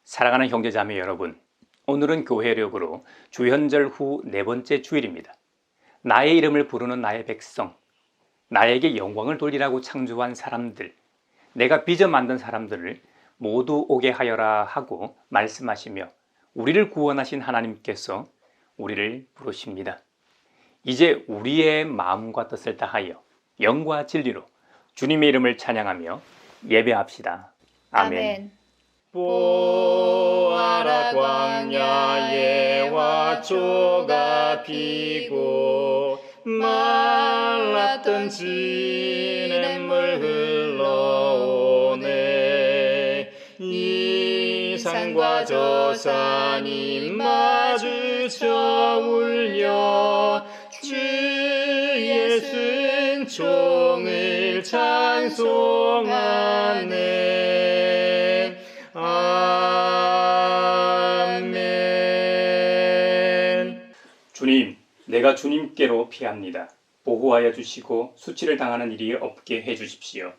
사랑하는 형제자매 여러분, 오늘은 교회력으로 주현절 후 네 번째 주일입니다. 나의 이름을 부르는 나의 백성, 나에게 영광을 돌리라고 창조한 사람들, 내가 빚어 만든 사람들을 모두 오게 하여라 하고 말씀하시며 우리를 구원하신 하나님께서 우리를 부르십니다. 이제 우리의 마음과 뜻을 다하여 영과 진리로 주님의 이름을 찬양하며 예배합시다. 아멘. 보아라 광야에 화초가 피고 말랐던 시냇물 흘러오네. 이 산과 저 산이 마주쳐 울려 주의 순종을 찬송하네. 아멘. 주님, 내가 주님께로 피합니다. 보호하여 주시고 수치를 당하는 일이 없게 해주십시오.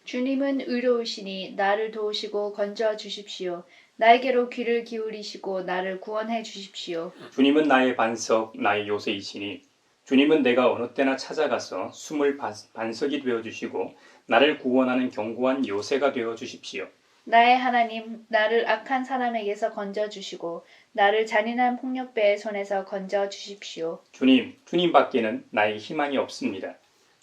주님은 의로우시니 나를 도우시고 건져 주십시오. 나에게로 귀를 기울이시고 나를 구원해 주십시오. 주님은 나의 반석, 나의 요새이시니 주님은 내가 어느 때나 찾아가서 숨을 반석이 되어주시고 나를 구원하는 견고한 요새가 되어주십시오. 나의 하나님, 나를 악한 사람에게서 건져 주시고 나를 잔인한 폭력배의 손에서 건져 주십시오. 주님, 주님밖에는 나의 희망이 없습니다.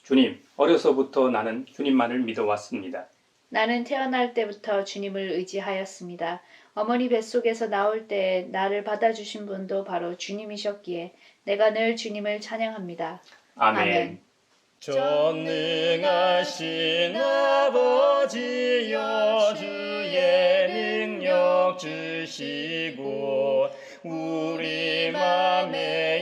주님, 어려서부터 나는 주님만을 믿어왔습니다. 나는 태어날 때부터 주님을 의지하였습니다. 어머니 뱃속에서 나올 때에 나를 받아주신 분도 바로 주님이셨기에 내가 늘 주님을 찬양합니다. 아멘. 전능하신 아버지여, 주의 능력 주시고 우리 맘에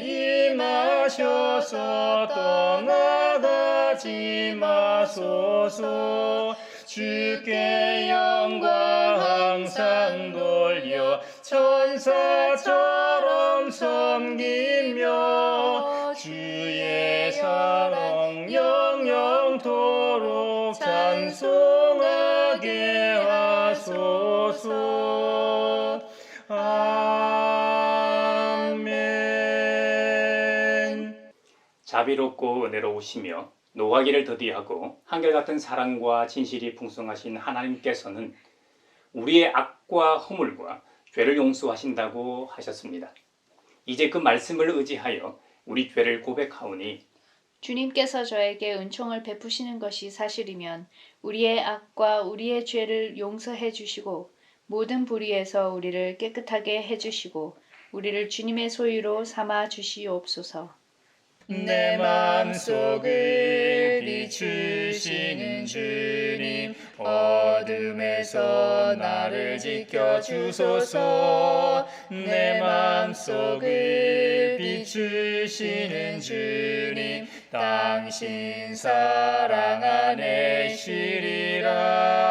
임하셔서 떠나가지 마소서. 주께 영광 항상 돌려 천사처럼 섬기며 주의 사랑 영영토록 찬송하게 하소서. 아멘. 자비롭고 은혜로우시며 노하기를 더디하고 한결같은 사랑과 진실이 풍성하신 하나님께서는 우리의 악과 허물과 죄를 용서하신다고 하셨습니다. 이제 그 말씀을 의지하여 우리 죄를 고백하오니 주님께서 저에게 은총을 베푸시는 것이 사실이면 우리의 악과 우리의 죄를 용서해 주시고 모든 불의에서 우리를 깨끗하게 해주시고 우리를 주님의 소유로 삼아 주시옵소서. 내 맘속을 비추시는 주님, 어둠에서 나를 지켜주소서. 내 맘속을 비추시는 주님, 당신 사랑 안에 쉬리라.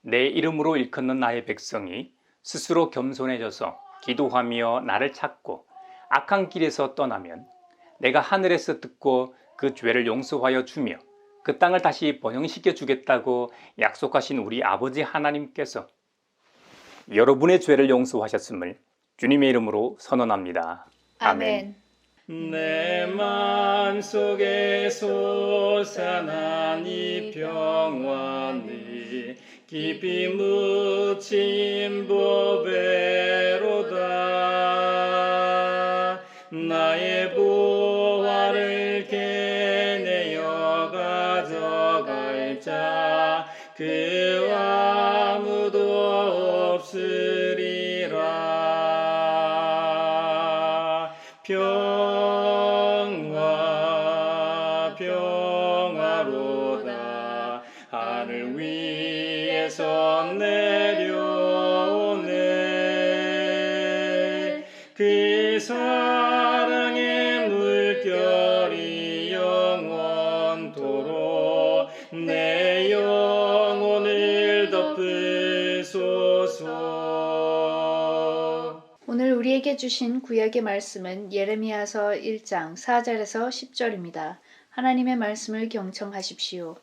내 이름으로 일컫는 나의 백성이 스스로 겸손해져서 기도하며 나를 찾고 악한 길에서 떠나면 내가 하늘에서 듣고 그 죄를 용서하여 주며 그 땅을 다시 번영시켜 주겠다고 약속하신 우리 아버지 하나님께서 여러분의 죄를 용서하셨음을 주님의 이름으로 선언합니다. 아멘. 내 마음속에 솟아난 이 평안이 깊이 묻힌 보배로다. 나의 보화를 캐내어 가져갈 자 그 아무도 없으리라. 평화로다. 하늘 위에서 내려오네. 그 사랑의 물결이 영원토록 우리에게 주신 구약의 말씀은 예레미야서 1장 4절에서 10절입니다. 하나님의 말씀을 경청하십시오.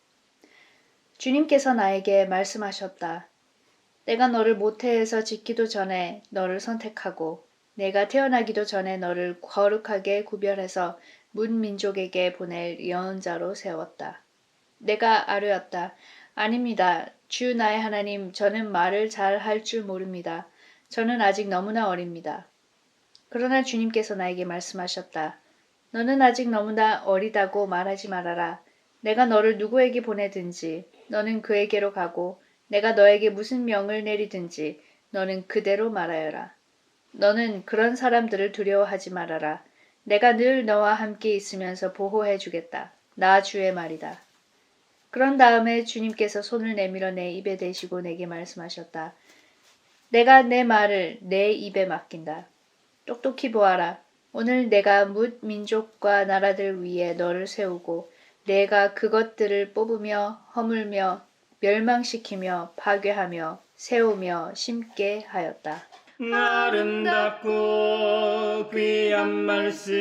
주님께서 나에게 말씀하셨다. 내가 너를 모태에서 짓기도 전에 너를 선택하고 내가 태어나기도 전에 너를 거룩하게 구별해서 문민족에게 보낼 예언자로 세웠다. 내가 아뢰었다. 아닙니다. 주 나의 하나님, 저는 말을 잘 할 줄 모릅니다. 저는 아직 너무나 어립니다. 그러나 주님께서 나에게 말씀하셨다. 너는 아직 너무나 어리다고 말하지 말아라. 내가 너를 누구에게 보내든지 너는 그에게로 가고 내가 너에게 무슨 명을 내리든지 너는 그대로 말하여라. 너는 그런 사람들을 두려워하지 말아라. 내가 늘 너와 함께 있으면서 보호해 주겠다. 나 주의 말이다. 그런 다음에 주님께서 손을 내밀어 내 입에 대시고 내게 말씀하셨다. 내가 내 말을 내 입에 맡긴다. 똑똑히 보아라. 오늘 내가 뭇 민족과 나라들 위에 너를 세우고 내가 그것들을 뽑으며 허물며 멸망시키며 파괴하며 세우며 심게 하였다. 아름답고 귀한 말씀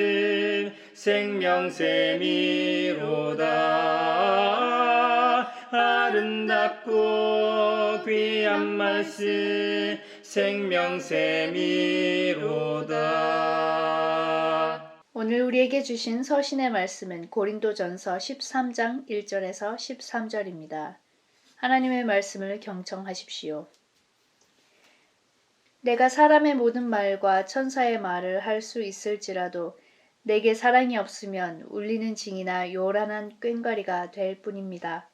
생명샘이로다. 아름답고 귀한 말씀 생명샘이로다. 오늘 우리에게 주신 서신의 말씀은 고린도전서 13장 1절에서 13절입니다. 하나님의 말씀을 경청하십시오. 내가 사람의 모든 말과 천사의 말을 할 수 있을지라도 내게 사랑이 없으면 울리는 징이나 요란한 꽹과리가 될 뿐입니다.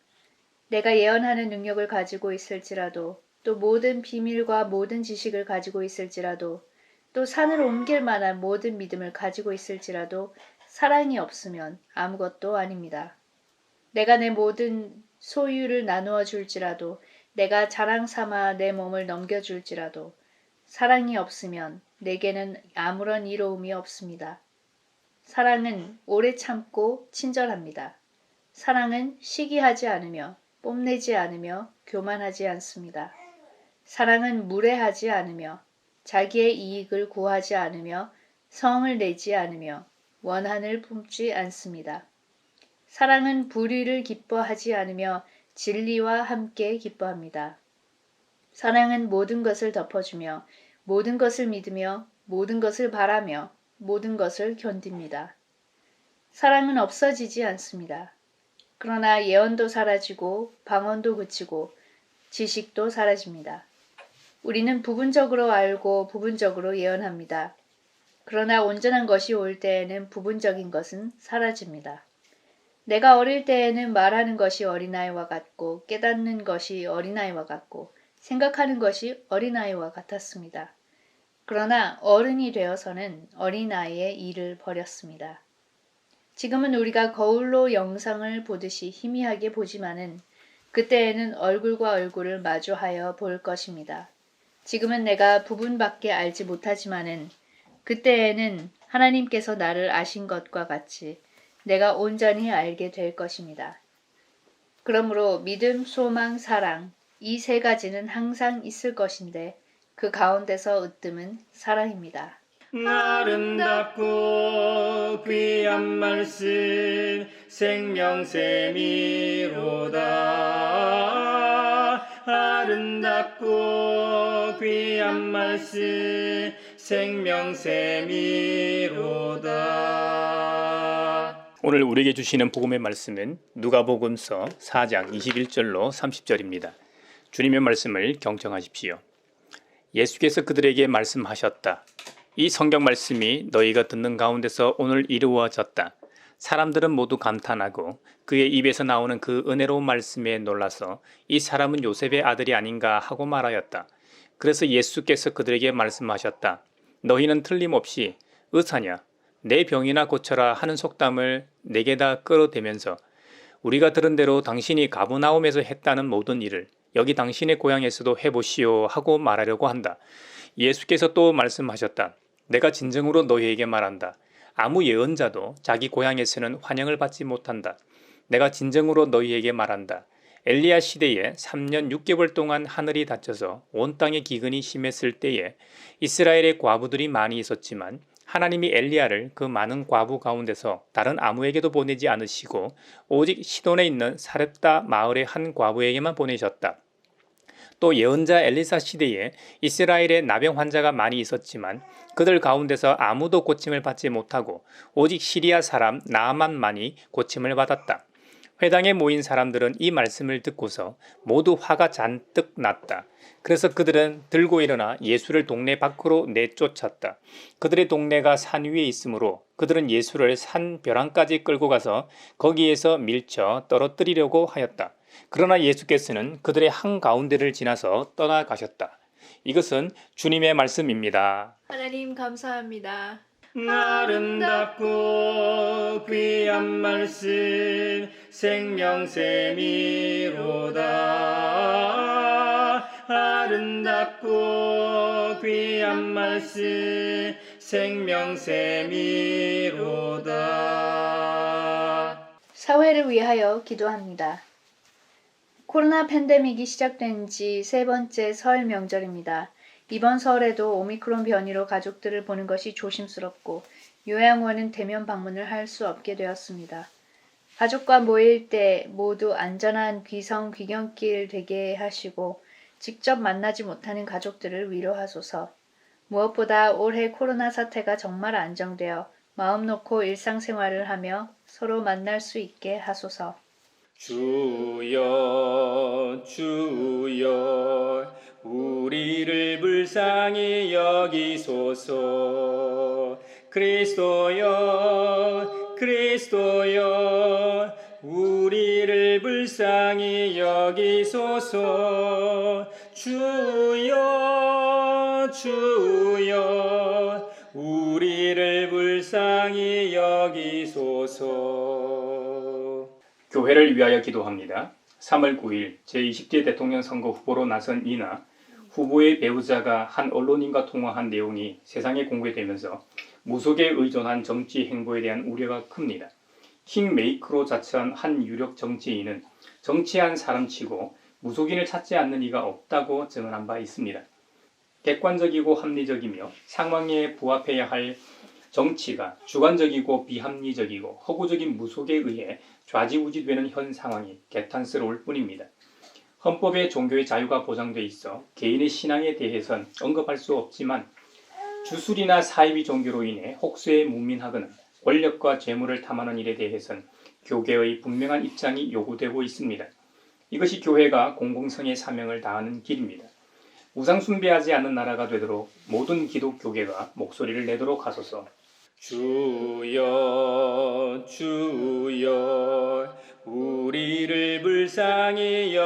내가 예언하는 능력을 가지고 있을지라도 또 모든 비밀과 모든 지식을 가지고 있을지라도 또 산을 옮길 만한 모든 믿음을 가지고 있을지라도 사랑이 없으면 아무것도 아닙니다. 내가 내 모든 소유를 나누어 줄지라도 내가 자랑 삼아 내 몸을 넘겨줄지라도 사랑이 없으면 내게는 아무런 이로움이 없습니다. 사랑은 오래 참고 친절합니다. 사랑은 시기하지 않으며 뽐내지 않으며 교만하지 않습니다. 사랑은 무례하지 않으며 자기의 이익을 구하지 않으며 성을 내지 않으며 원한을 품지 않습니다. 사랑은 불의를 기뻐하지 않으며 진리와 함께 기뻐합니다. 사랑은 모든 것을 덮어주며 모든 것을 믿으며 모든 것을 바라며 모든 것을 견딥니다. 사랑은 없어지지 않습니다. 그러나 예언도 사라지고 방언도 그치고 지식도 사라집니다. 우리는 부분적으로 알고 부분적으로 예언합니다. 그러나 온전한 것이 올 때에는 부분적인 것은 사라집니다. 내가 어릴 때에는 말하는 것이 어린아이와 같고 깨닫는 것이 어린아이와 같고 생각하는 것이 어린아이와 같았습니다. 그러나 어른이 되어서는 어린아이의 일을 버렸습니다. 지금은 우리가 거울로 영상을 보듯이 희미하게 보지만은 그때에는 얼굴과 얼굴을 마주하여 볼 것입니다. 지금은 내가 부분밖에 알지 못하지만은 그때에는 하나님께서 나를 아신 것과 같이 내가 온전히 알게 될 것입니다. 그러므로 믿음, 소망, 사랑 이 세 가지는 항상 있을 것인데 그 가운데서 으뜸은 사랑입니다. 아름답고 귀한 말씀 생명샘이로다. 아름답고 귀한 말씀 생명샘이로다. 오늘 우리에게 주시는 복음의 말씀은 누가복음서 4장 21절로 30절입니다. 주님의 말씀을 경청하십시오. 예수께서 그들에게 말씀하셨다. 이 성경 말씀이 너희가 듣는 가운데서 오늘 이루어졌다. 사람들은 모두 감탄하고 그의 입에서 나오는 그 은혜로운 말씀에 놀라서 이 사람은 요셉의 아들이 아닌가 하고 말하였다. 그래서 예수께서 그들에게 말씀하셨다. 너희는 틀림없이 의사냐? 내 병이나 고쳐라 하는 속담을 내게다 끌어대면서 우리가 들은 대로 당신이 가버나움에서 했다는 모든 일을 여기 당신의 고향에서도 해보시오 하고 말하려고 한다. 예수께서 또 말씀하셨다. 내가 진정으로 너희에게 말한다. 아무 예언자도 자기 고향에서는 환영을 받지 못한다. 내가 진정으로 너희에게 말한다. 엘리야 시대에 3년 6개월 동안 하늘이 닫혀서 온 땅의 기근이 심했을 때에 이스라엘의 과부들이 많이 있었지만 하나님이 엘리야를 그 많은 과부 가운데서 다른 아무에게도 보내지 않으시고 오직 시돈에 있는 사렙다 마을의 한 과부에게만 보내셨다. 또 예언자 엘리사 시대에 이스라엘에 나병 환자가 많이 있었지만 그들 가운데서 아무도 고침을 받지 못하고 오직 시리아 사람 나아만만이 고침을 받았다. 회당에 모인 사람들은 이 말씀을 듣고서 모두 화가 잔뜩 났다. 그래서 그들은 들고 일어나 예수를 동네 밖으로 내쫓았다. 그들의 동네가 산 위에 있으므로 그들은 예수를 산 벼랑까지 끌고 가서 거기에서 밀쳐 떨어뜨리려고 하였다. 그러나 예수께서는 그들의 한가운데를 지나서 떠나가셨다. 이것은 주님의 말씀입니다. 하나님 감사합니다. 아름답고 귀한 말씀 생명샘이로다. 아름답고 귀한 말씀 생명샘이로다. 사회를 위하여 기도합니다. 코로나 팬데믹이 시작된 지 세 번째 설 명절입니다. 이번 설에도 오미크론 변이로 가족들을 보는 것이 조심스럽고 요양원은 대면 방문을 할 수 없게 되었습니다. 가족과 모일 때 모두 안전한 귀성귀경길 되게 하시고 직접 만나지 못하는 가족들을 위로하소서. 무엇보다 올해 코로나 사태가 정말 안정되어 마음 놓고 일상생활을 하며 서로 만날 수 있게 하소서. 주여 주여 우리를 불쌍히 여기소서. 그리스도여 그리스도여 우리를 불쌍히 여기소서. 주여 주여 우리를 불쌍히 여기소서. 교회를 위하여 기도합니다. 3월 9일 제20대 대통령 선거 후보로 나선 이나 후보의 배우자가 한 언론인과 통화한 내용이 세상에 공개되면서 무속에 의존한 정치 행보에 대한 우려가 큽니다. 킹메이커로 자처한 한 유력 정치인은 정치한 사람치고 무속인을 찾지 않는 이가 없다고 증언한 바 있습니다. 객관적이고 합리적이며 상황에 부합해야 할 정치가 주관적이고 비합리적이고 허구적인 무속에 의해 좌지우지되는 현 상황이 개탄스러울 뿐입니다. 헌법에 종교의 자유가 보장돼 있어 개인의 신앙에 대해선 언급할 수 없지만 주술이나 사이비 종교로 인해 혹세에 무민하거나 권력과 재물을 탐하는 일에 대해선 교계의 분명한 입장이 요구되고 있습니다. 이것이 교회가 공공성의 사명을 다하는 길입니다. 우상 숭배하지 않는 나라가 되도록 모든 기독교계가 목소리를 내도록 하소서. 주여 주여 우리를 불쌍히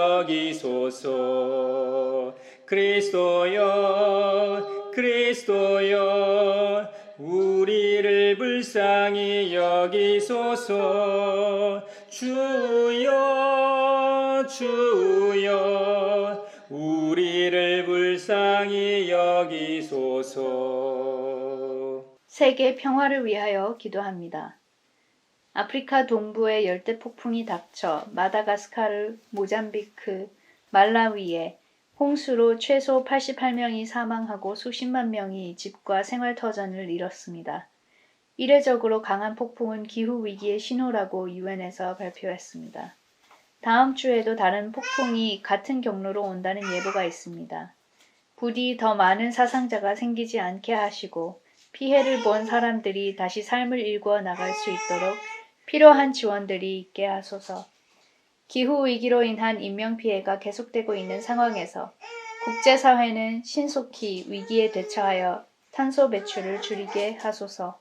여기소서. 그리스도여 그리스도여 우리를 불쌍히 여기소서. 주여 주여 우리를 불쌍히 여기소서. 세계 평화를 위하여 기도합니다. 아프리카 동부에 열대 폭풍이 닥쳐 마다가스카르, 모잠비크, 말라위에 홍수로 최소 88명이 사망하고 수십만 명이 집과 생활터전을 잃었습니다. 이례적으로 강한 폭풍은 기후위기의 신호라고 유엔에서 발표했습니다. 다음 주에도 다른 폭풍이 같은 경로로 온다는 예보가 있습니다. 부디 더 많은 사상자가 생기지 않게 하시고 피해를 본 사람들이 다시 삶을 일구어 나갈 수 있도록 필요한 지원들이 있게 하소서. 기후위기로 인한 인명피해가 계속되고 있는 상황에서 국제사회는 신속히 위기에 대처하여 탄소 배출을 줄이게 하소서.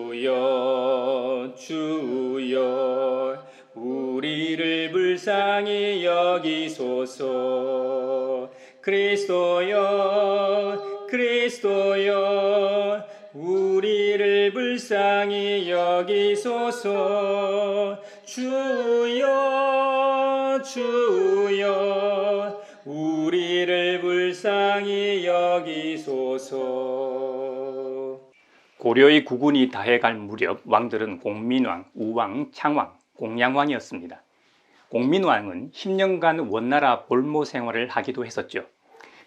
주여 주여 우리를 불쌍히 여기소서. 그리스도여 그리스도여 우리를 불쌍히 여기소서. 주여 주여 우리를 불쌍히 여기소서. 고려의 국운이 다해갈 무렵 왕들은 공민왕, 우왕, 창왕, 공양왕이었습니다. 공민왕은 10년간 원나라 볼모 생활을 하기도 했었죠.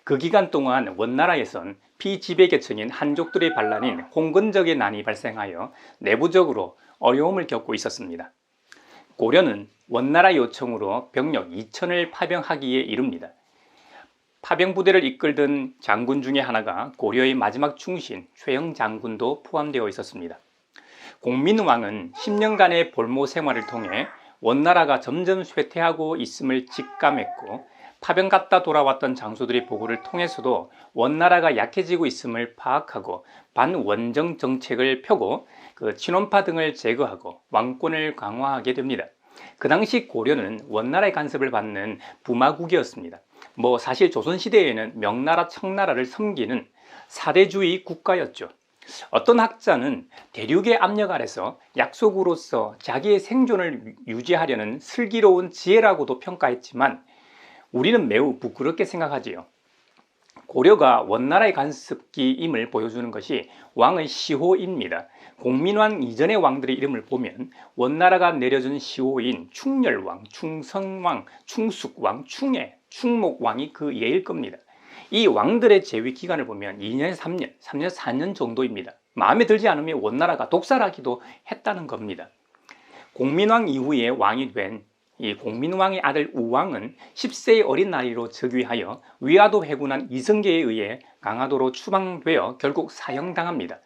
그 기간 동안 원나라에선 피지배계층인 한족들의 반란인 홍건적의 난이 발생하여 내부적으로 어려움을 겪고 있었습니다. 고려는 원나라 요청으로 병력 2천을 파병하기에 이릅니다. 파병부대를 이끌던 장군 중에 하나가 고려의 마지막 충신 최영 장군도 포함되어 있었습니다. 공민왕은 10년간의 볼모 생활을 통해 원나라가 점점 쇠퇴하고 있음을 직감했고, 파병 갔다 돌아왔던 장수들의 보고를 통해서도 원나라가 약해지고 있음을 파악하고 반원정 정책을 펴고 친원파 등을 제거하고 왕권을 강화하게 됩니다. 그 당시 고려는 원나라의 간섭을 받는 부마국이었습니다. 사실 조선시대에는 명나라, 청나라를 섬기는 사대주의 국가였죠. 어떤 학자는 대륙의 압력 아래서 약속으로서 자기의 생존을 유지하려는 슬기로운 지혜라고도 평가했지만, 우리는 매우 부끄럽게 생각하지요. 고려가 원나라의 간섭기임을 보여주는 것이 왕의 시호입니다. 공민왕 이전의 왕들의 이름을 보면 원나라가 내려준 시호인 충렬왕, 충성왕, 충숙왕, 충해, 충목왕이 그 예일 겁니다. 이 왕들의 재위 기간을 보면 2년, 3년, 4년 정도입니다. 마음에 들지 않으면 원나라가 독살하기도 했다는 겁니다. 공민왕 이후에 왕이 된 이 공민왕의 아들 우왕은 10세의 어린 나이로 즉위하여 위화도 회군한 이성계에 의해 강화도로 추방되어 결국 사형당합니다.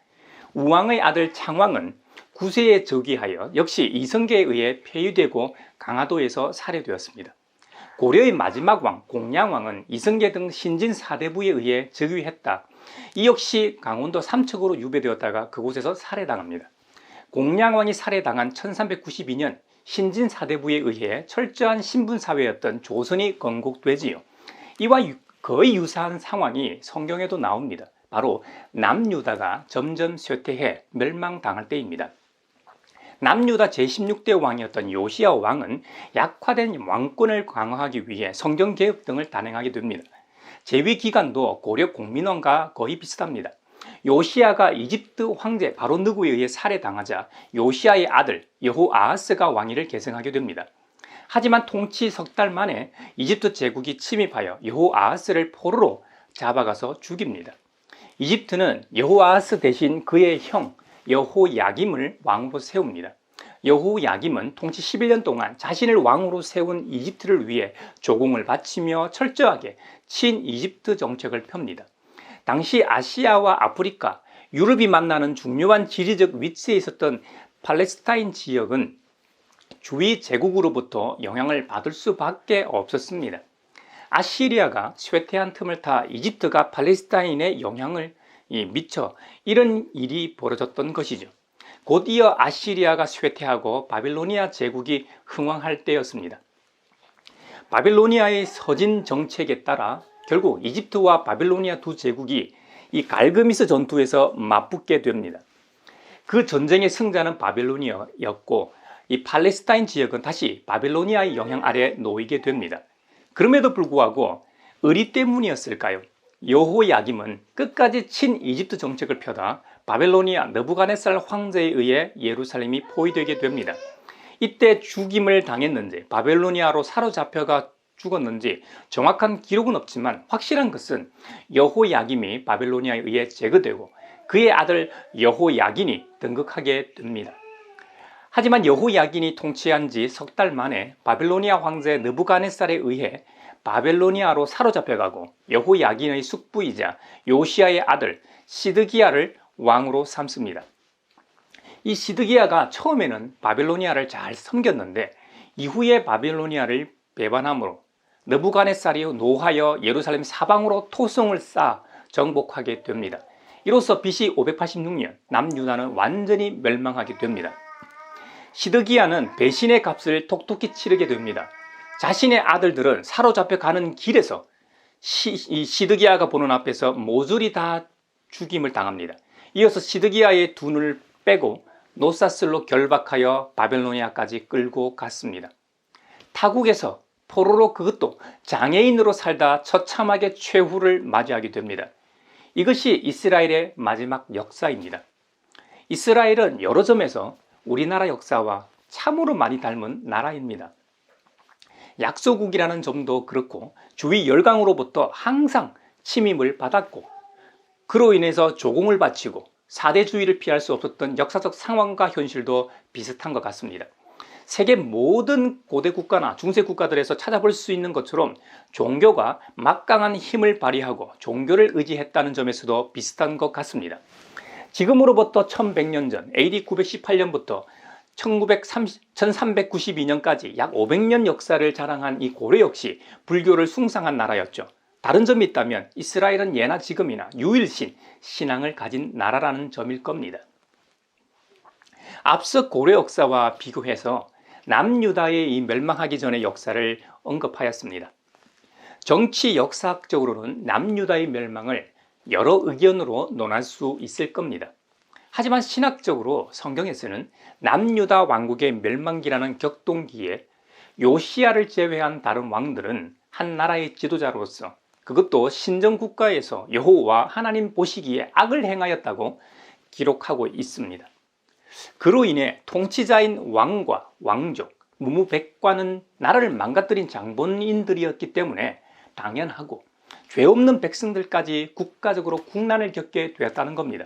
우왕의 아들 창왕은 9세에 즉위하여 역시 이성계에 의해 폐위되고 강화도에서 살해되었습니다. 고려의 마지막 왕 공양왕은 이성계 등 신진 사대부에 의해 즉위했다. 이 역시 강원도 삼척으로 유배되었다가 그곳에서 살해당합니다. 공양왕이 살해당한 1392년 신진 사대부에 의해 철저한 신분사회였던 조선이 건국되지요. 이와 거의 유사한 상황이 성경에도 나옵니다. 바로 남유다가 점점 쇠퇴해 멸망당할 때입니다. 남유다 제16대 왕이었던 요시야 왕은 약화된 왕권을 강화하기 위해 성경개혁 등을 단행하게 됩니다. 재위 기간도 고려 공민왕과 거의 비슷합니다. 요시야가 이집트 황제 바로 느고에 의해 살해당하자 요시야의 아들 여호아하스가 왕위를 계승하게 됩니다. 하지만 통치 석 달 만에 이집트 제국이 침입하여 여호아하스를 포로로 잡아가서 죽입니다. 이집트는 여호아하스 대신 그의 형 여호야김을 왕으로 세웁니다. 여호야김은 통치 11년 동안 자신을 왕으로 세운 이집트를 위해 조공을 바치며 철저하게 친이집트 정책을 펴니다. 당시 아시아와 아프리카, 유럽이 만나는 중요한 지리적 위치에 있었던 팔레스타인 지역은 주위 제국으로부터 영향을 받을 수밖에 없었습니다. 아시리아가 쇠퇴한 틈을 타 이집트가 팔레스타인에 영향을 미쳐 이런 일이 벌어졌던 것이죠. 곧 이어 아시리아가 쇠퇴하고 바빌로니아 제국이 흥왕할 때였습니다. 바빌로니아의 서진 정책에 따라 결국 이집트와 바빌로니아 두 제국이 이 갈그미스 전투에서 맞붙게 됩니다. 그 전쟁의 승자는 바빌로니아였고 이 팔레스타인 지역은 다시 바빌로니아의 영향 아래 놓이게 됩니다. 그럼에도 불구하고 의리 때문이었을까요? 여호야김은 끝까지 친이집트 정책을 펴다 바빌로니아 느부갓네살 황제에 의해 예루살렘이 포위되게 됩니다. 이때 죽임을 당했는지 바빌로니아로 사로잡혀가 죽었는지 정확한 기록은 없지만 확실한 것은 여호야김이 바빌로니아에 의해 제거되고 그의 아들 여호야긴이 등극하게 됩니다. 하지만 여호야긴이 통치한 지 석 달 만에 바빌로니아 황제 느부갓네살에 의해 바빌로니아로 사로잡혀가고 여호야긴의 숙부이자 요시야의 아들 시드기야를 왕으로 삼습니다. 이 시드기야가 처음에는 바빌로니아를 잘 섬겼는데 이후에 바빌로니아를 배반함으로 느부갓네살이 노하여 예루살렘 사방으로 토성을 쌓아 정복하게 됩니다. 이로써 BC 586년 남유다는 완전히 멸망하게 됩니다. 시드기야는 배신의 값을 톡톡히 치르게 됩니다. 자신의 아들들은 사로잡혀 가는 길에서 시드기야가 보는 앞에서 모조리 다 죽임을 당합니다. 이어서 시드기야의 두 눈을 빼고 노사슬로 결박하여 바빌로니아까지 끌고 갔습니다. 타국에서 포로로 그것도 장애인으로 살다 처참하게 최후를 맞이하게 됩니다. 이것이 이스라엘의 마지막 역사입니다. 이스라엘은 여러 점에서 우리나라 역사와 참으로 많이 닮은 나라입니다. 약소국이라는 점도 그렇고 주위 열강으로부터 항상 침입을 받았고 그로 인해서 조공을 바치고 사대주의를 피할 수 없었던 역사적 상황과 현실도 비슷한 것 같습니다. 세계 모든 고대 국가나 중세 국가들에서 찾아볼 수 있는 것처럼 종교가 막강한 힘을 발휘하고 종교를 의지했다는 점에서도 비슷한 것 같습니다. 지금으로부터 1100년 전 AD 918년부터 1392년까지 약 500년 역사를 자랑한 이 고려 역시 불교를 숭상한 나라였죠. 다른 점이 있다면 이스라엘은 예나 지금이나 유일신, 신앙을 가진 나라라는 점일 겁니다. 앞서 고려 역사와 비교해서 남유다의 이 멸망하기 전의 역사를 언급하였습니다. 정치 역사학적으로는 남유다의 멸망을 여러 의견으로 논할 수 있을 겁니다. 하지만 신학적으로 성경에서는 남유다 왕국의 멸망기라는 격동기에 요시야를 제외한 다른 왕들은 한 나라의 지도자로서 그것도 신정국가에서 여호와 하나님 보시기에 악을 행하였다고 기록하고 있습니다. 그로 인해 통치자인 왕과 왕족, 무무백관은 나라를 망가뜨린 장본인들이었기 때문에 당연하고 죄 없는 백성들까지 국가적으로 국난을 겪게 되었다는 겁니다.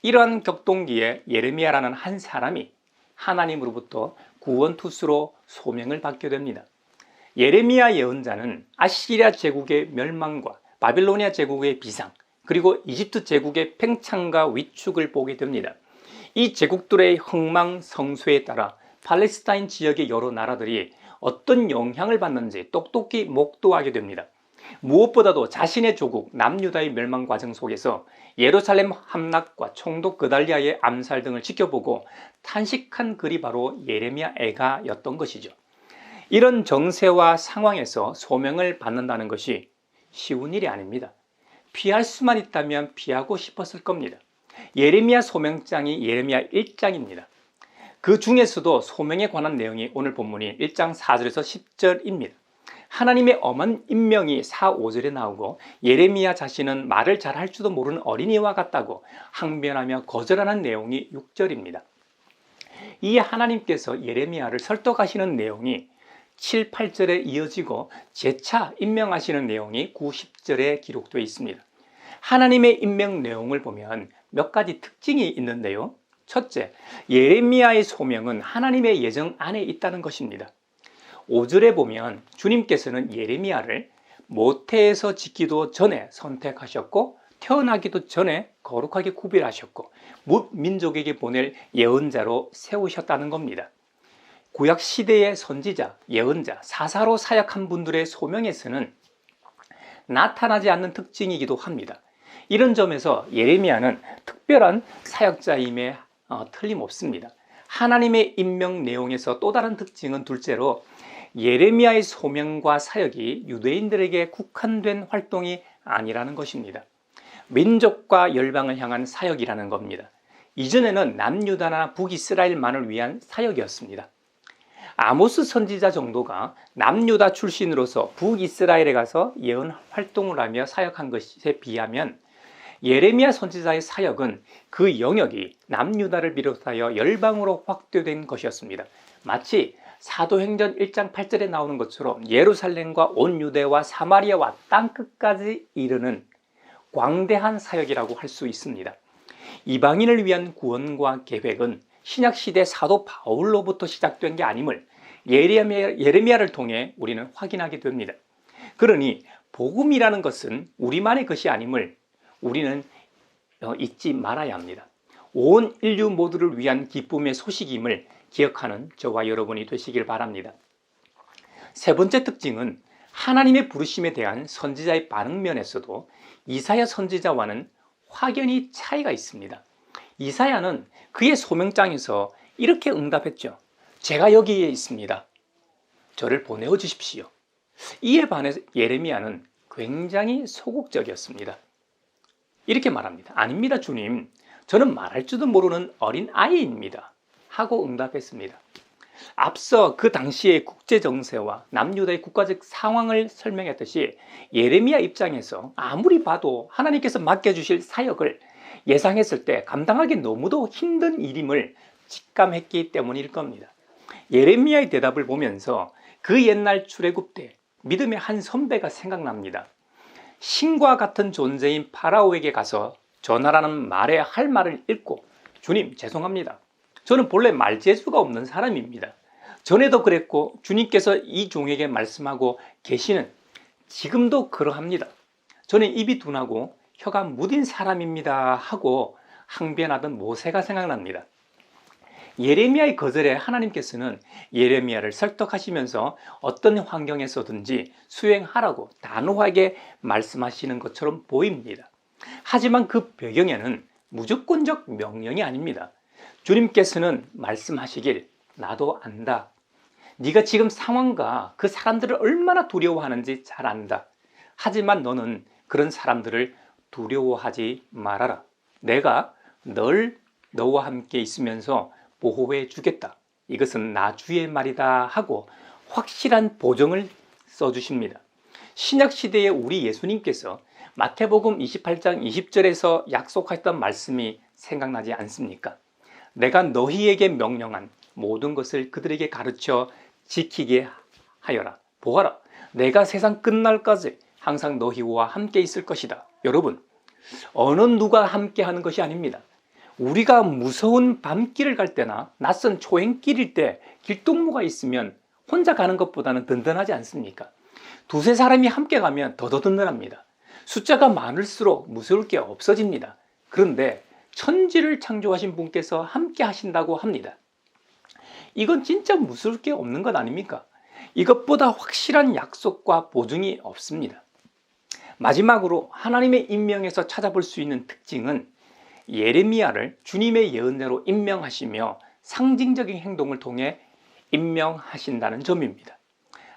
이러한 격동기에 예레미야라는 한 사람이 하나님으로부터 구원투수로 소명을 받게 됩니다. 예레미야 예언자는 아시리아 제국의 멸망과 바빌로니아 제국의 비상, 그리고 이집트 제국의 팽창과 위축을 보게 됩니다. 이 제국들의 흥망성쇠에 따라 팔레스타인 지역의 여러 나라들이 어떤 영향을 받는지 똑똑히 목도하게 됩니다. 무엇보다도 자신의 조국 남유다의 멸망 과정 속에서 예루살렘 함락과 총독 그달리아의 암살 등을 지켜보고 탄식한 글이 바로 예레미야 애가였던 것이죠. 이런 정세와 상황에서 소명을 받는다는 것이 쉬운 일이 아닙니다. 피할 수만 있다면 피하고 싶었을 겁니다. 예레미야 소명장이 예레미야 1장입니다. 그 중에서도 소명에 관한 내용이 오늘 본문이 1장 4절에서 10절입니다. 하나님의 엄한 임명이 4, 5절에 나오고 예레미야 자신은 말을 잘 할 줄도 모르는 어린이와 같다고 항변하며 거절하는 내용이 6절입니다. 이 하나님께서 예레미야를 설득하시는 내용이 7, 8절에 이어지고 재차 임명하시는 내용이 9, 10절에 기록되어 있습니다. 하나님의 임명 내용을 보면 몇 가지 특징이 있는데요. 첫째, 예레미야의 소명은 하나님의 예정 안에 있다는 것입니다. 5절에 보면 주님께서는 예레미야를 모태에서 짓기도 전에 선택하셨고 태어나기도 전에 거룩하게 구별하셨고 뭇 민족에게 보낼 예언자로 세우셨다는 겁니다. 구약 시대의 선지자, 예언자, 사사로 사역한 분들의 소명에서는 나타나지 않는 특징이기도 합니다. 이런 점에서 예레미야는 특별한 사역자임에 틀림없습니다. 하나님의 임명 내용에서 또 다른 특징은 둘째로 예레미야의 소명과 사역이 유대인들에게 국한된 활동이 아니라는 것입니다. 민족과 열방을 향한 사역이라는 겁니다. 이전에는 남유다나 북이스라엘만을 위한 사역이었습니다. 아모스 선지자 정도가 남유다 출신으로서 북이스라엘에 가서 예언 활동을 하며 사역한 것에 비하면 예레미야 선지자의 사역은 그 영역이 남유다를 비롯하여 열방으로 확대된 것이었습니다. 마치 사도행전 1장 8절에 나오는 것처럼 예루살렘과 온 유대와 사마리아와 땅끝까지 이르는 광대한 사역이라고 할 수 있습니다. 이방인을 위한 구원과 계획은 신약시대 사도 바울로부터 시작된 게 아님을 예레미야를 통해 우리는 확인하게 됩니다. 그러니 복음이라는 것은 우리만의 것이 아님을 우리는 잊지 말아야 합니다. 온 인류 모두를 위한 기쁨의 소식임을 기억하는 저와 여러분이 되시길 바랍니다. 세 번째 특징은 하나님의 부르심에 대한 선지자의 반응 면에서도 이사야 선지자와는 확연히 차이가 있습니다. 이사야는 그의 소명장에서 이렇게 응답했죠. 제가 여기에 있습니다. 저를 보내어 주십시오. 이에 반해 예레미야는 굉장히 소극적이었습니다. 이렇게 말합니다. 아닙니다, 주님. 저는 말할 줄도 모르는 어린 아이입니다. 하고 응답했습니다. 앞서 그 당시의 국제 정세와 남유다의 국가적 상황을 설명했듯이 예레미야 입장에서 아무리 봐도 하나님께서 맡겨주실 사역을 예상했을 때 감당하기 너무도 힘든 일임을 직감했기 때문일 겁니다. 예레미야의 대답을 보면서 그 옛날 출애굽 때 믿음의 한 선배가 생각납니다. 신과 같은 존재인 파라오에게 가서 전하라는 말에 할 말을 읽고, 주님 죄송합니다. 저는 본래 말재주가 없는 사람입니다. 전에도 그랬고 주님께서 이 종에게 말씀하고 계시는 지금도 그러합니다. 저는 입이 둔하고 혀가 무딘 사람입니다 하고 항변하던 모세가 생각납니다. 예레미야의 거절에 하나님께서는 예레미야를 설득하시면서 어떤 환경에서든지 수행하라고 단호하게 말씀하시는 것처럼 보입니다. 하지만 그 배경에는 무조건적 명령이 아닙니다. 주님께서는 말씀하시길 나도 안다. 네가 지금 상황과 그 사람들을 얼마나 두려워하는지 잘 안다. 하지만 너는 그런 사람들을 두려워하지 말아라. 내가 늘 너와 함께 있으면서 보호해 주겠다. 이것은 나 주의 말이다 하고 확실한 보증을 써주십니다. 신약시대의 우리 예수님께서 마태복음 28장 20절에서 약속하셨던 말씀이 생각나지 않습니까? 내가 너희에게 명령한 모든 것을 그들에게 가르쳐 지키게 하여라. 보아라, 내가 세상 끝날까지 항상 너희와 함께 있을 것이다. 여러분, 어느 누가 함께 하는 것이 아닙니다. 우리가 무서운 밤길을 갈 때나 낯선 초행길일 때 길동무가 있으면 혼자 가는 것보다는 든든하지 않습니까? 두세 사람이 함께 가면 더 든든합니다. 숫자가 많을수록 무서울 게 없어집니다. 그런데 천지를 창조하신 분께서 함께 하신다고 합니다. 이건 진짜 무서울 게 없는 것 아닙니까? 이것보다 확실한 약속과 보증이 없습니다. 마지막으로 하나님의 임명에서 찾아볼 수 있는 특징은 예레미야를 주님의 예언자로 임명하시며 상징적인 행동을 통해 임명하신다는 점입니다.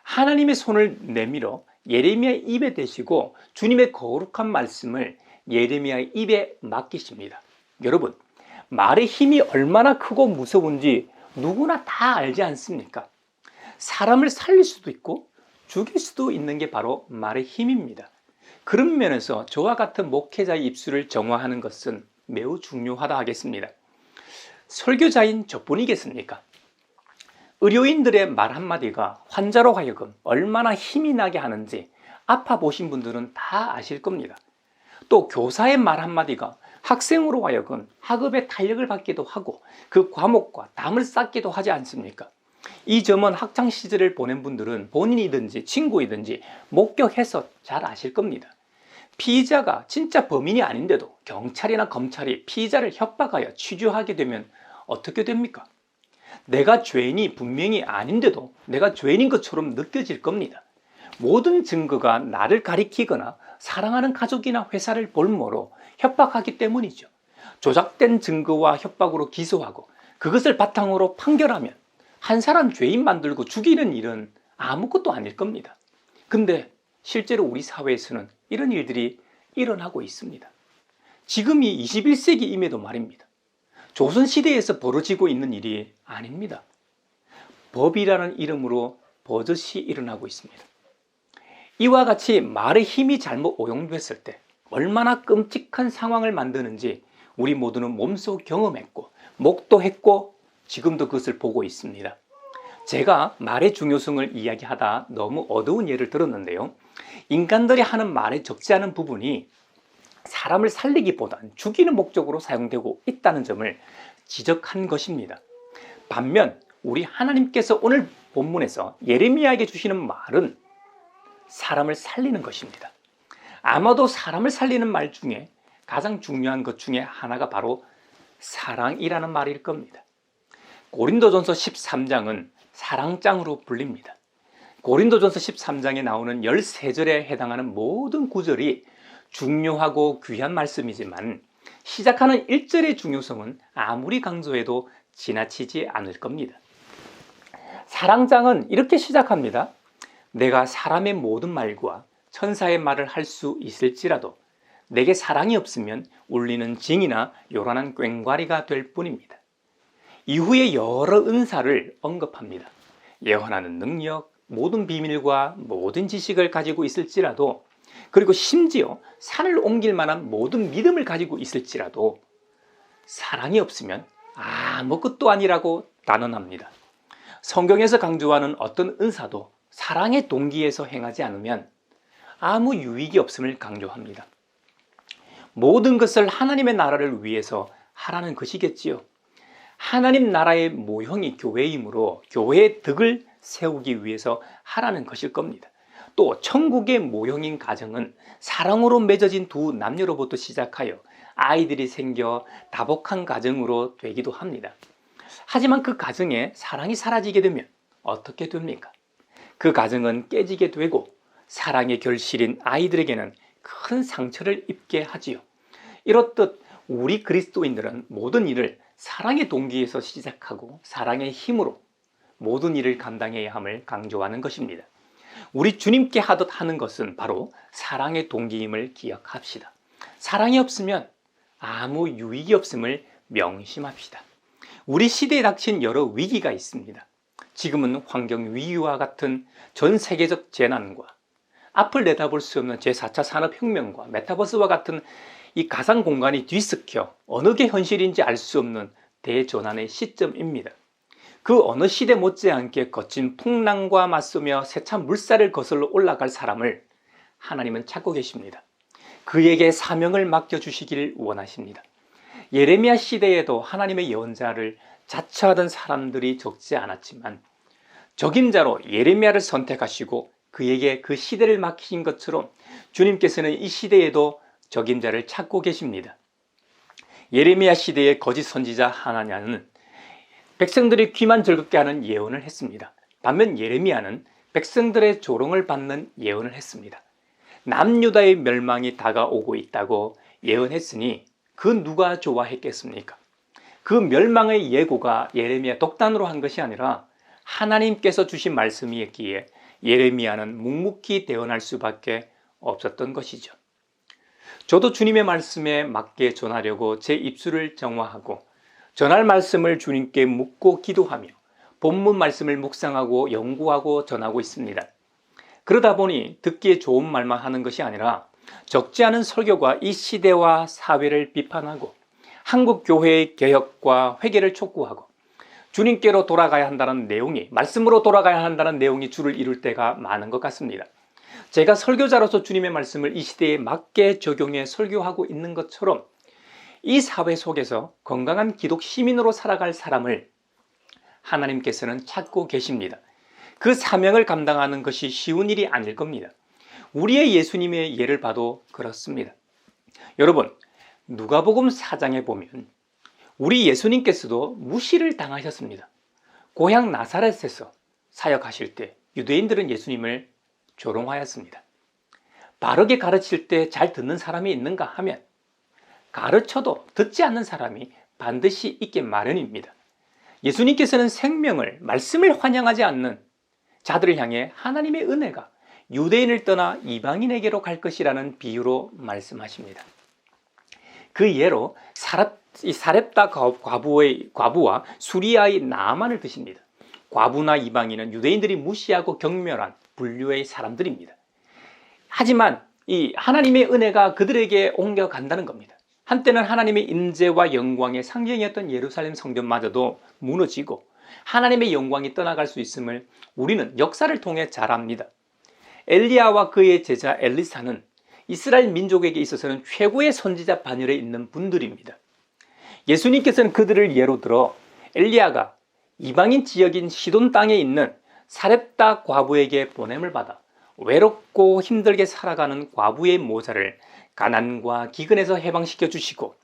하나님의 손을 내밀어 예레미야의 입에 대시고 주님의 거룩한 말씀을 예레미야의 입에 맡기십니다. 여러분, 말의 힘이 얼마나 크고 무서운지 누구나 다 알지 않습니까? 사람을 살릴 수도 있고 죽일 수도 있는 게 바로 말의 힘입니다. 그런 면에서 저와 같은 목회자의 입술을 정화하는 것은 매우 중요하다 하겠습니다. 설교자인 저뿐이겠습니까? 의료인들의 말 한마디가 환자로 하여금 얼마나 힘이 나게 하는지 아파 보신 분들은 다 아실 겁니다. 또 교사의 말 한마디가 학생으로 하여금 학업에 탄력을 받기도 하고 그 과목과 담을 쌓기도 하지 않습니까? 이 점은 학창시절을 보낸 분들은 본인이든지 친구이든지 목격해서 잘 아실 겁니다. 피의자가 진짜 범인이 아닌데도 경찰이나 검찰이 피의자를 협박하여 취조하게 되면 어떻게 됩니까? 내가 죄인이 분명히 아닌데도 내가 죄인인 것처럼 느껴질 겁니다. 모든 증거가 나를 가리키거나 사랑하는 가족이나 회사를 볼모로 협박하기 때문이죠. 조작된 증거와 협박으로 기소하고 그것을 바탕으로 판결하면 한 사람 죄인 만들고 죽이는 일은 아무것도 아닐 겁니다. 근데 실제로 우리 사회에서는 이런 일들이 일어나고 있습니다. 지금이 21세기임에도 말입니다. 조선시대에서 벌어지고 있는 일이 아닙니다. 법이라는 이름으로 버젓이 일어나고 있습니다. 이와 같이 말의 힘이 잘못 오용됐을 때 얼마나 끔찍한 상황을 만드는지 우리 모두는 몸소 경험했고 목도했고 지금도 그것을 보고 있습니다. 제가 말의 중요성을 이야기하다 너무 어두운 예를 들었는데요. 인간들이 하는 말에 적지 않은 부분이 사람을 살리기보단 죽이는 목적으로 사용되고 있다는 점을 지적한 것입니다. 반면 우리 하나님께서 오늘 본문에서 예레미야에게 주시는 말은 사람을 살리는 것입니다. 아마도 사람을 살리는 말 중에 가장 중요한 것 중에 하나가 바로 사랑이라는 말일 겁니다. 고린도전서 13장은 사랑장으로 불립니다. 고린도전서 13장에 나오는 13절에 해당하는 모든 구절이 중요하고 귀한 말씀이지만 시작하는 1절의 중요성은 아무리 강조해도 지나치지 않을 겁니다. 사랑장은 이렇게 시작합니다. 내가 사람의 모든 말과 천사의 말을 할 수 있을지라도 내게 사랑이 없으면 울리는 징이나 요란한 꽹과리가 될 뿐입니다. 이후에 여러 은사를 언급합니다. 예언하는 능력, 모든 비밀과 모든 지식을 가지고 있을지라도, 그리고 심지어 산을 옮길 만한 모든 믿음을 가지고 있을지라도 사랑이 없으면 아무것도 아니라고 단언합니다. 성경에서 강조하는 어떤 은사도 사랑의 동기에서 행하지 않으면 아무 유익이 없음을 강조합니다. 모든 것을 하나님의 나라를 위해서 하라는 것이겠지요. 하나님 나라의 모형이 교회이므로 교회의 덕을 세우기 위해서 하라는 것일 겁니다. 또 천국의 모형인 가정은 사랑으로 맺어진 두 남녀로부터 시작하여 아이들이 생겨 다복한 가정으로 되기도 합니다. 하지만 그 가정에 사랑이 사라지게 되면 어떻게 됩니까? 그 가정은 깨지게 되고 사랑의 결실인 아이들에게는 큰 상처를 입게 하지요. 이렇듯 우리 그리스도인들은 모든 일을 사랑의 동기에서 시작하고 사랑의 힘으로 모든 일을 감당해야 함을 강조하는 것입니다. 우리 주님께 하듯 하는 것은 바로 사랑의 동기임을 기억합시다. 사랑이 없으면 아무 유익이 없음을 명심합시다. 우리 시대에 닥친 여러 위기가 있습니다. 지금은 환경 위기와 같은 전 세계적 재난과 앞을 내다볼 수 없는 제4차 산업혁명과 메타버스와 같은 이 가상 공간이 뒤섞여 어느 게 현실인지 알 수 없는 대전환의 시점입니다. 그 어느 시대 못지않게 거친 풍랑과 맞서며 세찬 물살을 거슬러 올라갈 사람을 하나님은 찾고 계십니다. 그에게 사명을 맡겨주시기를 원하십니다. 예레미야 시대에도 하나님의 예언자를 자처하던 사람들이 적지 않았지만 적임자로 예레미야를 선택하시고 그에게 그 시대를 맡기신 것처럼 주님께서는 이 시대에도 적임자를 찾고 계십니다. 예레미야 시대의 거짓 선지자 하나냐는 백성들의 귀만 즐겁게 하는 예언을 했습니다. 반면 예레미야는 백성들의 조롱을 받는 예언을 했습니다. 남유다의 멸망이 다가오고 있다고 예언했으니 그 누가 좋아했겠습니까? 그 멸망의 예고가 예레미야 독단으로 한 것이 아니라 하나님께서 주신 말씀이었기에 예레미야는 묵묵히 대언할 수밖에 없었던 것이죠. 저도 주님의 말씀에 맞게 전하려고 제 입술을 정화하고 전할 말씀을 주님께 묻고 기도하며 본문 말씀을 묵상하고 연구하고 전하고 있습니다. 그러다 보니 듣기에 좋은 말만 하는 것이 아니라 적지 않은 설교가 이 시대와 사회를 비판하고 한국 교회의 개혁과 회개를 촉구하고 주님께로 돌아가야 한다는 내용이, 말씀으로 돌아가야 한다는 내용이 주를 이룰 때가 많은 것 같습니다. 제가 설교자로서 주님의 말씀을 이 시대에 맞게 적용해 설교하고 있는 것처럼 이 사회 속에서 건강한 기독 시민으로 살아갈 사람을 하나님께서는 찾고 계십니다. 그 사명을 감당하는 것이 쉬운 일이 아닐 겁니다. 우리의 예수님의 예를 봐도 그렇습니다. 여러분, 누가복음 4장에 보면 우리 예수님께서도 무시를 당하셨습니다. 고향 나사렛에서 사역하실 때 유대인들은 예수님을 조롱하였습니다. 바르게 가르칠 때 잘 듣는 사람이 있는가 하면 가르쳐도 듣지 않는 사람이 반드시 있게 마련입니다. 예수님께서는 생명을, 말씀을 환영하지 않는 자들을 향해 하나님의 은혜가 유대인을 떠나 이방인에게로 갈 것이라는 비유로 말씀하십니다. 그 예로 사렙다 과부와 수리아의 나아만을 드십니다. 과부나 이방인은 유대인들이 무시하고 경멸한 분류의 사람들입니다. 하지만 이 하나님의 은혜가 그들에게 옮겨간다는 겁니다. 한때는 하나님의 임재와 영광의 상징이었던 예루살렘 성전마저도 무너지고 하나님의 영광이 떠나갈 수 있음을 우리는 역사를 통해 잘 압니다. 엘리야와 그의 제자 엘리사는 이스라엘 민족에게 있어서는 최고의 선지자 반열에 있는 분들입니다. 예수님께서는 그들을 예로 들어 엘리야가 이방인 지역인 시돈 땅에 있는 사렙다 과부에게 보냄을 받아 외롭고 힘들게 살아가는 과부의 모자를 가난과 기근에서 해방시켜 주시고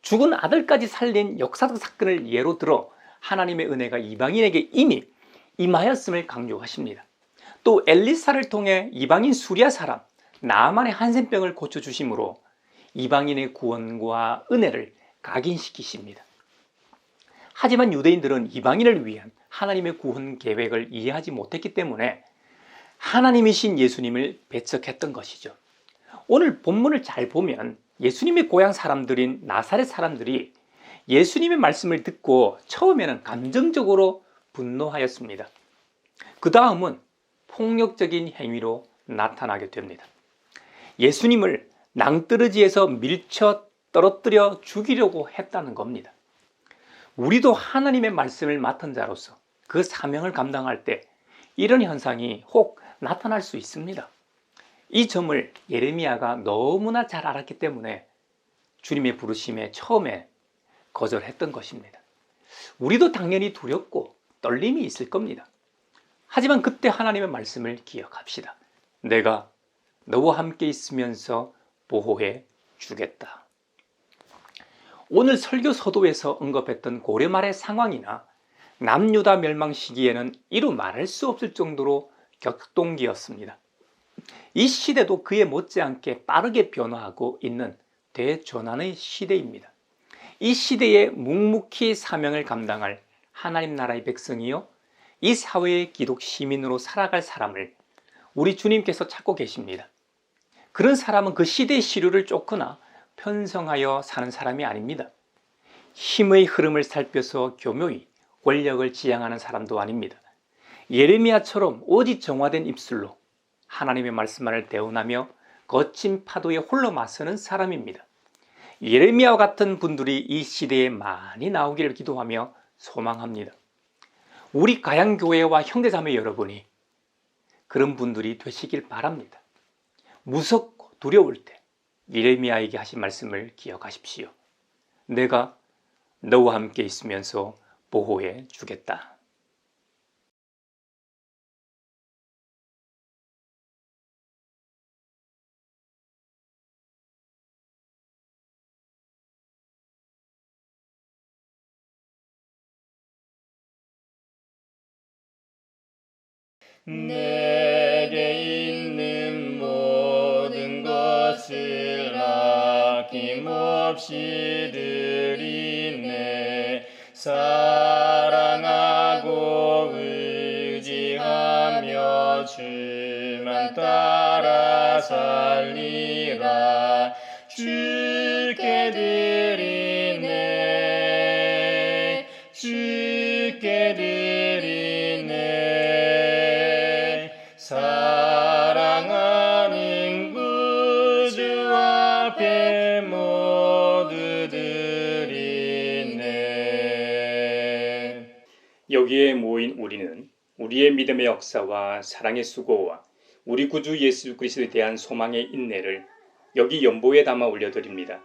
죽은 아들까지 살린 역사적 사건을 예로 들어 하나님의 은혜가 이방인에게 이미 임하였음을 강조하십니다. 또 엘리사를 통해 이방인 수리아 사람 나아만의 한센병을 고쳐주심으로 이방인의 구원과 은혜를 각인시키십니다. 하지만 유대인들은 이방인을 위한 하나님의 구원 계획을 이해하지 못했기 때문에 하나님이신 예수님을 배척했던 것이죠. 오늘 본문을 잘 보면 예수님의 고향 사람들인 나사렛 사람들이 예수님의 말씀을 듣고 처음에는 감정적으로 분노하였습니다. 그 다음은 폭력적인 행위로 나타나게 됩니다. 예수님을 낭떠러지에서 밀쳐 떨어뜨려 죽이려고 했다는 겁니다. 우리도 하나님의 말씀을 맡은 자로서 그 사명을 감당할 때 이런 현상이 혹 나타날 수 있습니다. 이 점을 예레미야가 너무나 잘 알았기 때문에 주님의 부르심에 처음에 거절했던 것입니다. 우리도 당연히 두렵고 떨림이 있을 겁니다. 하지만 그때 하나님의 말씀을 기억합시다. 내가 너와 함께 있으면서 보호해 주겠다. 오늘 설교 서도에서 언급했던 고려 말의 상황이나 남유다 멸망 시기에는 이루 말할 수 없을 정도로 격동기였습니다. 이 시대도 그에 못지않게 빠르게 변화하고 있는 대전환의 시대입니다. 이 시대에 묵묵히 사명을 감당할 하나님 나라의 백성이요, 이 사회의 기독 시민으로 살아갈 사람을 우리 주님께서 찾고 계십니다. 그런 사람은 그 시대의 시류를 쫓거나 편성하여 사는 사람이 아닙니다. 힘의 흐름을 살펴서 교묘히 권력을 지향하는 사람도 아닙니다. 예레미야처럼 오직 정화된 입술로 하나님의 말씀만을 대언하며 거친 파도에 홀로 맞서는 사람입니다. 예레미야와 같은 분들이 이 시대에 많이 나오기를 기도하며 소망합니다. 우리 가양교회와 형제자매 여러분이 그런 분들이 되시길 바랍니다. 무섭고 두려울 때 예레미야에게 하신 말씀을 기억하십시오. 내가 너와 함께 있으면서 보호해 주겠다. 내게 있는 모든 것을 아낌없이 드리네. 사랑하고 의지하며 주만 따라 살리라. 주께 드리네. 주께 드리네. 사랑하는 구주 앞에 모두 드리네. 여기에 모인 우리는 우리의 믿음의 역사와 사랑의 수고와 우리 구주 예수 그리스도에 대한 소망의 인내를 여기 연보에 담아 올려드립니다.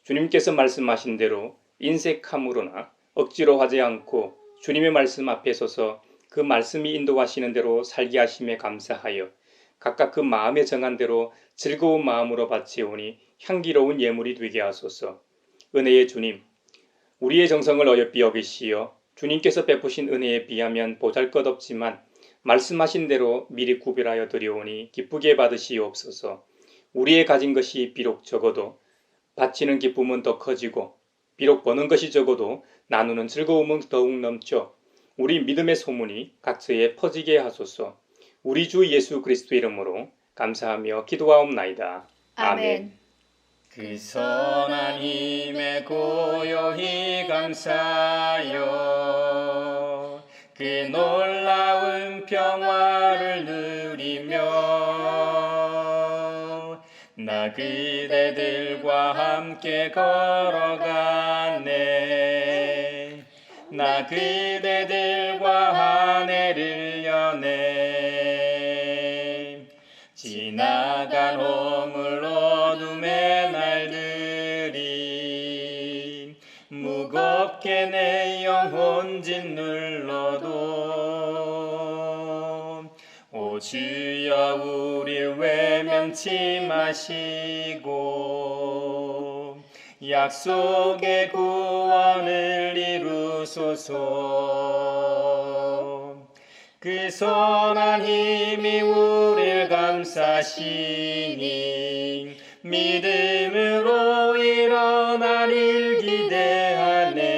주님께서 말씀하신 대로 인색함으로나 억지로 하지 않고 주님의 말씀 앞에 서서 그 말씀이 인도하시는 대로 살게 하심에 감사하여 각각 그 마음에 정한 대로 즐거운 마음으로 바치오니 향기로운 예물이 되게 하소서. 은혜의 주님, 우리의 정성을 어여삐 여기시어 주님께서 베푸신 은혜에 비하면 보잘것없지만 말씀하신 대로 미리 구별하여 드려오니 기쁘게 받으시옵소서. 우리의 가진 것이 비록 적어도 바치는 기쁨은 더 커지고 비록 버는 것이 적어도 나누는 즐거움은 더욱 넘쳐 우리 믿음의 소문이 각처에 퍼지게 하소서. 우리 주 예수 그리스도 이름으로 감사하며 기도하옵나이다. 아멘. 그 선한 힘에 고요히 감사하여 그 놀라운 평화를 누리며 나 그대들과 함께 걸어가네. 나 그대들과 한 해를 여네. 지나간 허물 어둠의 날들이 무겁게 내 영혼 짓눌러도 오 주여 우릴 외면치 마시고 약속의 구원을 이루소서. 그 선한 힘이 우릴 감싸시니 믿음으로 일어나길 기대하네.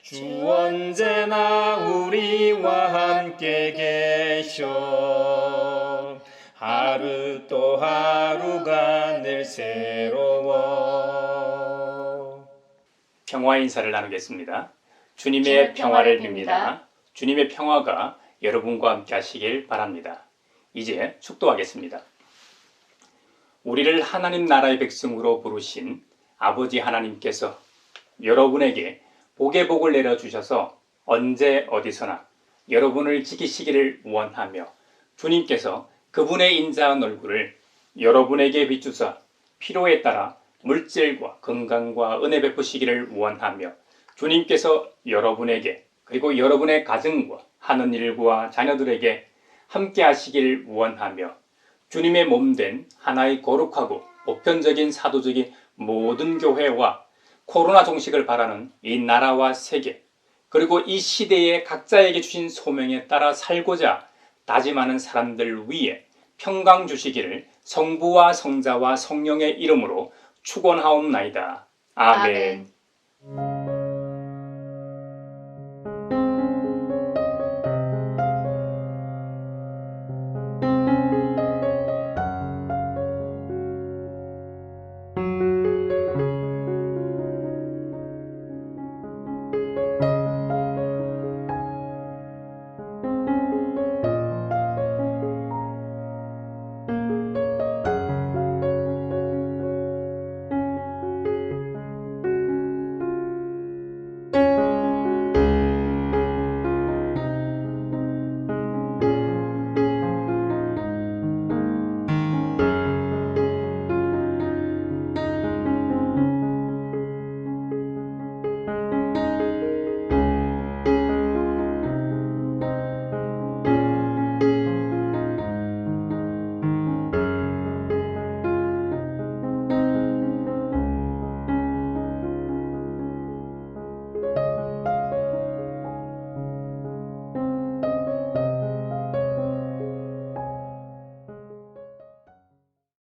주 언제나 우리와 함께 계셔 하루 또 하루가 늘 새로워. 평화 인사를 나누겠습니다. 주님의 평화를 빕니다. 주님의 평화가 여러분과 함께 하시길 바랍니다. 이제 축도하겠습니다. 우리를 하나님 나라의 백성으로 부르신 아버지 하나님께서 여러분에게 복의 복을 내려주셔서 언제 어디서나 여러분을 지키시기를 원하며 주님께서 그분의 인자한 얼굴을 여러분에게 비추사 필요에 따라 물질과 건강과 은혜 베푸시기를 원하며 주님께서 여러분에게 그리고 여러분의 가정과 하는 일과 자녀들에게 함께 하시기를 원하며 주님의 몸된 하나의 거룩하고 보편적인 사도적인 모든 교회와 코로나 종식을 바라는 이 나라와 세계 그리고 이 시대에 각자에게 주신 소명에 따라 살고자 다짐하는 사람들 위에 평강 주시기를 성부와 성자와 성령의 이름으로 축원하옵나이다. 아멘. 아멘.